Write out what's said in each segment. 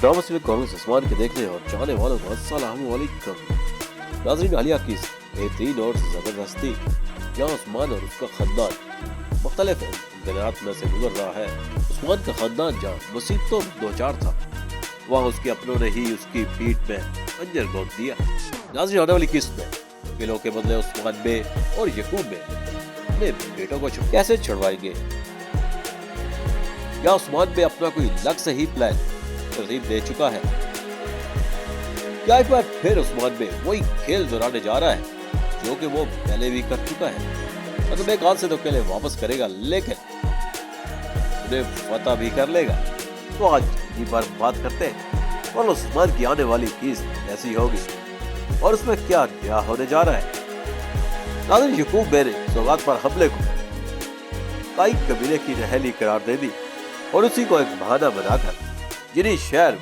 Drama serial comics आसमान के देखने और चाहने वालों को अस्सलाम वालेकुम। नाज़रीन, हालिया की बेहतरीन और ज़बरदस्ती यहाँ उस्मान और उसका खानदान मुख्तलिफ इम्तहानात में से गुजर रहा है। उस्मान का खानदान जहाँ मुसीबतों में दो चार था, वहाँ उसके अपनों ने ही उसकी पीठ में खंजर गोद दिया। नाज़रीन, आने वाली किस्त में किलों के बदले उस्मान बे और यकूब बे अपने बेटों को कैसे छुड़वाएंगे, या उस्मान बे अपना कोई अलग से ही प्लान तरतीब दे चुका है, क्या एक बार फिर उस्मान बे वही खेल दोहराने जा रहा है जो कि वो पहले भी कर चुका है। मतलब एक हाथ से तो पहले वापस करेगा लेकिन उन्हें फतह भी कर लेगा। तो आज इसी पर बात करते हैं और उस्मान की आने वाली किस्त ऐसी होगी और उसमें क्या नया होने जा रहा है। नाज़रीन, यकूब बे ने सौगात पर हमले को काई कबीले की नहली करार दे दी और उसी को एक बहाना बनाकर जिन्हीं शहर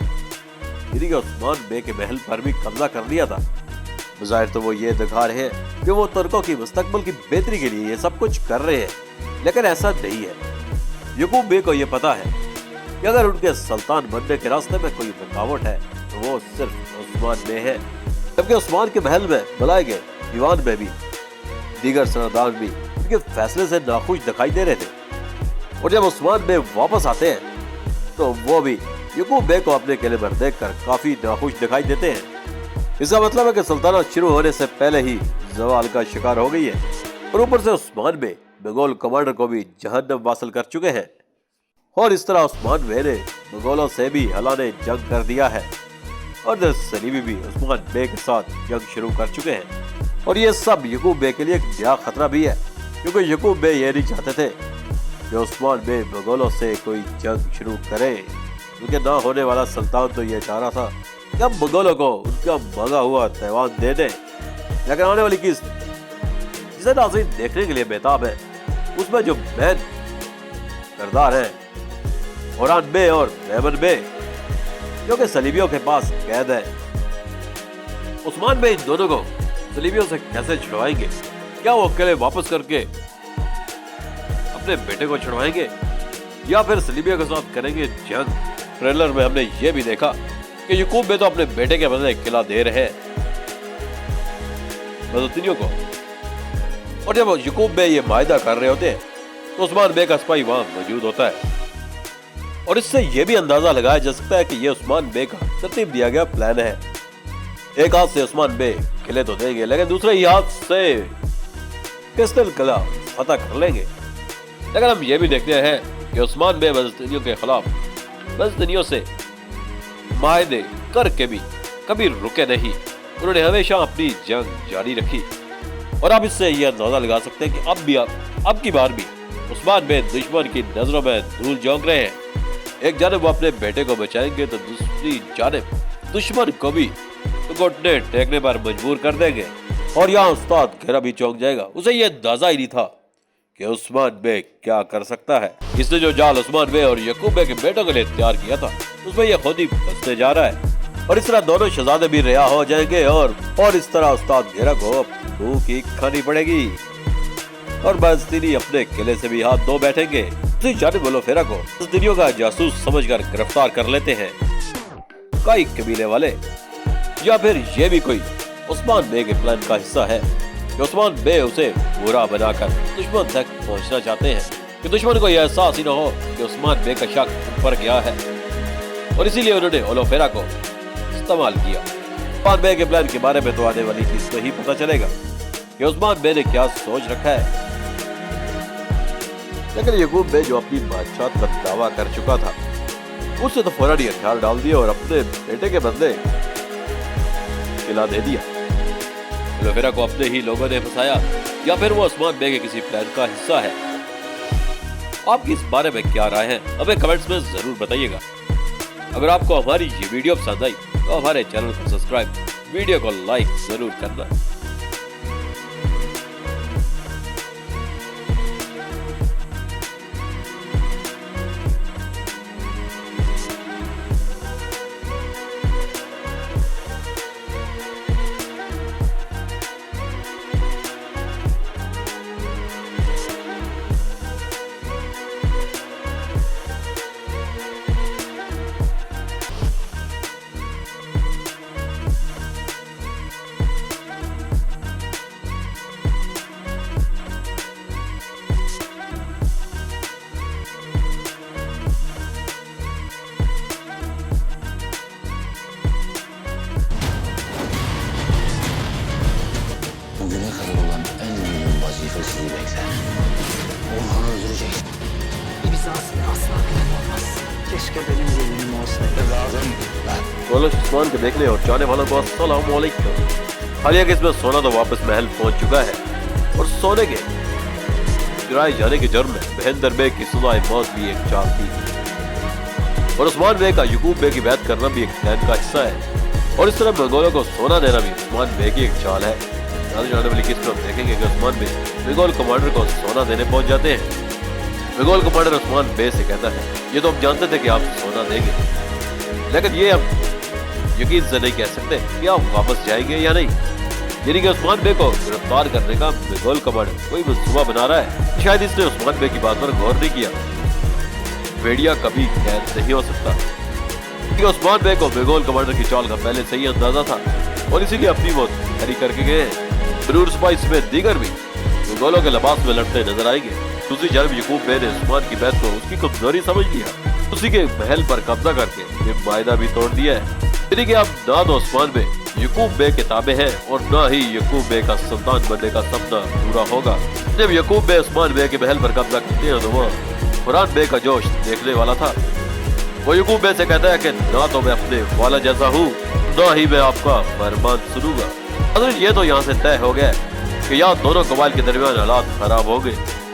जिन्हीं उस्मान बे के महल पर भी कब्जा कर लिया था। बज़ाहिर तो वो ये दिखा रहे हैं कि वो तुर्कों की मुस्तकबिल की बेहतरी के लिए ये सब कुछ कर रहे हैं, लेकिन ऐसा नहीं है। यकूब बे को ये पता है कि अगर उनके सुल्तान बनने के रास्ते में कोई रुकावट है तो वो सिर्फ उस्मान बे है। जबकि उस्मान के महल में बुलाए गए दीवान में भी दीगर सरदार भी उनके फैसले से नाखुश दिखाई दे रहे थे और जब उस्मान बे वापस आते हैं तो वो भी यकूब बे को अपने किले पर देखकर काफी नाखुश दिखाई देते हैं। इसका मतलब है कि सल्तनत शुरू होने से पहले ही ज़वाल का शिकार हो गई है और ऊपर से उस्मान बे मुगल कमांडर को भी जहन्नम वासिल कर चुके हैं और इस तरह उस्मान बे ने मुगलों से भी हलाने जंग कर दिया है और सलीबी भी उस्मान बे के साथ जंग शुरू कर चुके हैं। और ये सब यकूब बे के लिए एक नया खतरा भी है, क्योंकि यकूब बे ये नहीं चाहते थे कि उस्मान बे मुगलों से कोई जंग शुरू करे, क्योंकि ना होने वाला सुल्तान तो ये चाह रहा था कि हम मुगलों को उनका मांगा हुआ तैवान दे दें। लेकिन आने वाली किस्त जिसे नाज़रीन देखने के लिए बेताब है, उसमें जो मैन किरदार है औरान बे और मेमन बे जो कि सलीबियों के पास कैद है, उस्मान बे इन दोनों को सलीबियों से कैसे छुड़वाएंगे? क्या वो अकेले वापस करके अपने बेटे को छुड़वाएंगे या फिर सलीबियों के साथ करेंगे जंग? ट्रेलर में हमने ये भी देखा कि यकूब बे तो अपने बेटे के बदले किला दे रहे हैं मददतियों को, और जब यकूब बे ये मायदा कर रहे होते हैं तो उस्मान बे का सिपाही वहां मौजूद होता है और इससे ये भी अंदाजा लगाया जा सकता है कि ये उस्मान बे का तरतीब दिया गया प्लान है। एक हाथ से उस्मान बे किले तो देंगे लेकिन दूसरे ही हाथ से क्रिस्टल किला फतह कर लेंगे। लेकिन हम ये भी देखते हैं कि उस्मान बे मददतियों के खिलाफ मददतियों से मायदे करके भी कभी रुके नहीं, उन्होंने हमेशा अपनी जंग जारी रखी। और आप इससे यह अंदाजा लगा सकते हैं कि अब की बार भी उस्मान बे दुश्मन की नजरों में धूल झोंक रहे हैं। एक जानब वो अपने बेटे को बचाएंगे तो दूसरी जानब दुश्मन को भी घुटने टेकने पर मजबूर कर देंगे। और यहाँ उस्ताद घेरा भी चौंक जाएगा, उसे ये अंदाजा ही नहीं था कि उस्मान बे क्या कर सकता है। इसने जो जाल उस्मान बे और यकूब बे के बेटों के लिए तैयार किया था उसमें यह खुद ही फंसने जा रहा है और इस तरह दोनों शहजादे भी रिहा हो जाएंगे और इस तरह उस्ताद घेरा को मुंह की खानी पड़ेगी और बस्तीनी अपने किले से भी हाथ धो बैठेंगे। दूसरी जानिब मुलोफेरा को बस्तीनियों का जासूस समझकर गिरफ्तार कर लेते हैं कई कबीले वाले, या फिर ये भी कोई उस्मान बे के प्लान का हिस्सा है कि उस्मान बे उसे बुरा बनाकर दुश्मन तक पहुंचना चाहते हैं कि दुश्मन को यह एहसास ही न हो कि उस्मान बे का शक उन पर गया है और इसीलिए उन्होंने ओलोफेरा को इस्तेमाल किया। उस्मान बे के प्लान के बारे में तो आने वाली किस्त में ही पता चलेगा कि उस्मान बे ने क्या सोच रखा है। लेकिन यकूब बे जो अपनी बादशाहत का दावा कर चुका था उससे तो फौरन ही हथियार डाल दिया और अपने बेटे के बदले किला दे दिया। ओलोफेरा को अपने ही लोगों ने फंसाया या फिर वो उस्मान बे के किसी प्लान का हिस्सा है? आपकी इस बारे में क्या राय है हमें कमेंट्स में जरूर बताइएगा। अगर आपको हमारी ये वीडियो पसंद आई तो हमारे चैनल को सब्सक्राइब, वीडियो को लाइक जरूर करना। bugüne kadar olan en mühim vazife sizi bekler. Orhan'ı öldüreceksin. Bize aslında asla güven olmaz. Keşke benim yeğenim olsaydı. Evladım ben. गोलश Usman के देखने और जाने वालों को अस्सलाम वालेकुम। हालिया केस में सोना तो वापस महल पहुंच चुका है और सोने के गिराए जाने के जुर्म में महेंद्र बेग की सुलह मौत भी एक चाल थी और उस्मान बेग का यकूब बेग की बैत करना भी एक प्लान का हिस्सा है और इस तरह मंगोलों को सोना देना भी उस्मान बेग की एक चाल है। आगे जाने वाली किस्त में हम देखेंगे कि उस्मान बेग मंगोल कमांडर को सोना देने पहुंच जाते हैं। मंगोल कमांडर उस्मान बेग से कहता है ये तो हम जानते थे कि आप सोना देंगे, लेकिन ये हम यकीन से नहीं कह सकते कि आप वापस जाएंगे या नहीं। यानी कि उस्मान बेग को गिरफ्तार करने का मंगोल कमांडर कोई मंसूबा बना रहा है। शायद इसने उस्मान बेग की बात पर गौर नहीं किया। भेड़िया कभी कैद नहीं हो सकता कि उस्मान बेग को मंगोल कमांडर की चाल का पहले से ही अंदाजा था और इसीलिए अपनी मौत हरी करके गए हैं। बरूर सिपाही समेत दीगर भी मंगोलों के लिबास में लड़ते नजर आएंगे। दूसरी जानब यकूब बेग ने उस्मान की बैत को उसकी कमजोरी समझ लिया, उसी के महल पर कब्जा करके ये मायदा भी तोड़ दिया है। यानी कि अब ना तो उस्मान बेग यकूब बेग के ताबे हैं और ना ही यकूब बेग का सुल्तान बनने का सपना पूरा होगा। जब यकूब बेग उस्मान बेग के महल पर कब्जा करते हैं तो वो फरहान बेग का जोश देखने वाला था। वो यकूब बेग से कहता है कि ना तो मैं अपने वाला जैसा हूँ, ना ही मैं आपका फरमान सुनूंगा। हज़रत ये तो यहाँ से तय हो गया कि यहाँ दोनों कबाइल के दरमियान हालात खराब हो गए,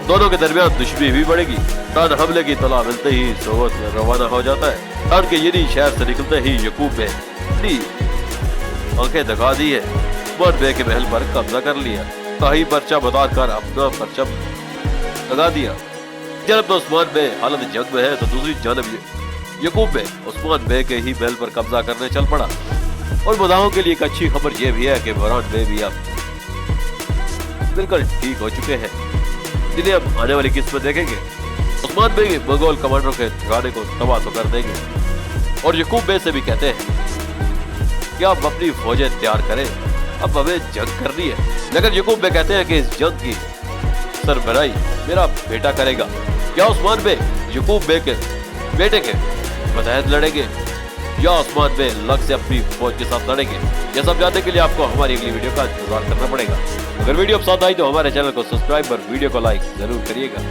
दोनों के दरमियान दुश्मनी भी बढ़ेगी। तान हमले की तला मिलते ही सोवत रवाना हो जाता है। तान के यही शहर से निकलते ही यकूब बेग अपनी आंखें दिखा दी है, उस्मान बेग के महल पर कब्जा कर लिया, कहीं पर्चा बताकर अपना परचम लगा दिया। जब तो उस्मान बेग हालत जंग में है तो दूसरी जानब यकूब बेग उस्मान बेग के ही महल पर कब्जा करने चल पड़ा। और मुदाहों के लिए एक अच्छी खबर यह भी है कि फरहान बेग भी अब बिल्कुल ठीक हो चुके हैं, जिन्हें अब आने वाली किस्त में देखेंगे। उस्मान बेग मंगोल कमांडरों के ठिकाने को तबाह तो कर देंगे और यकूब बेग से भी कहते हैं कि आप अपनी फौजें तैयार करें, अब हमें जंग करनी है। लेकिन यकूब बेग कहते हैं कि इस जंग की सरबराही मेरा बेटा करेगा। क्या उस्मान बेग यकूब बेग के बेटे के मतहत लड़ेंगे या उस्मान बेग अलग से अपनी फौज के साथ लड़ेंगे? यह सब जानने के लिए आपको हमारी अगली वीडियो का इंतजार करना पड़ेगा। अगर वीडियो पसंद आई तो हमारे चैनल को सब्सक्राइब और वीडियो को लाइक जरूर करिएगा।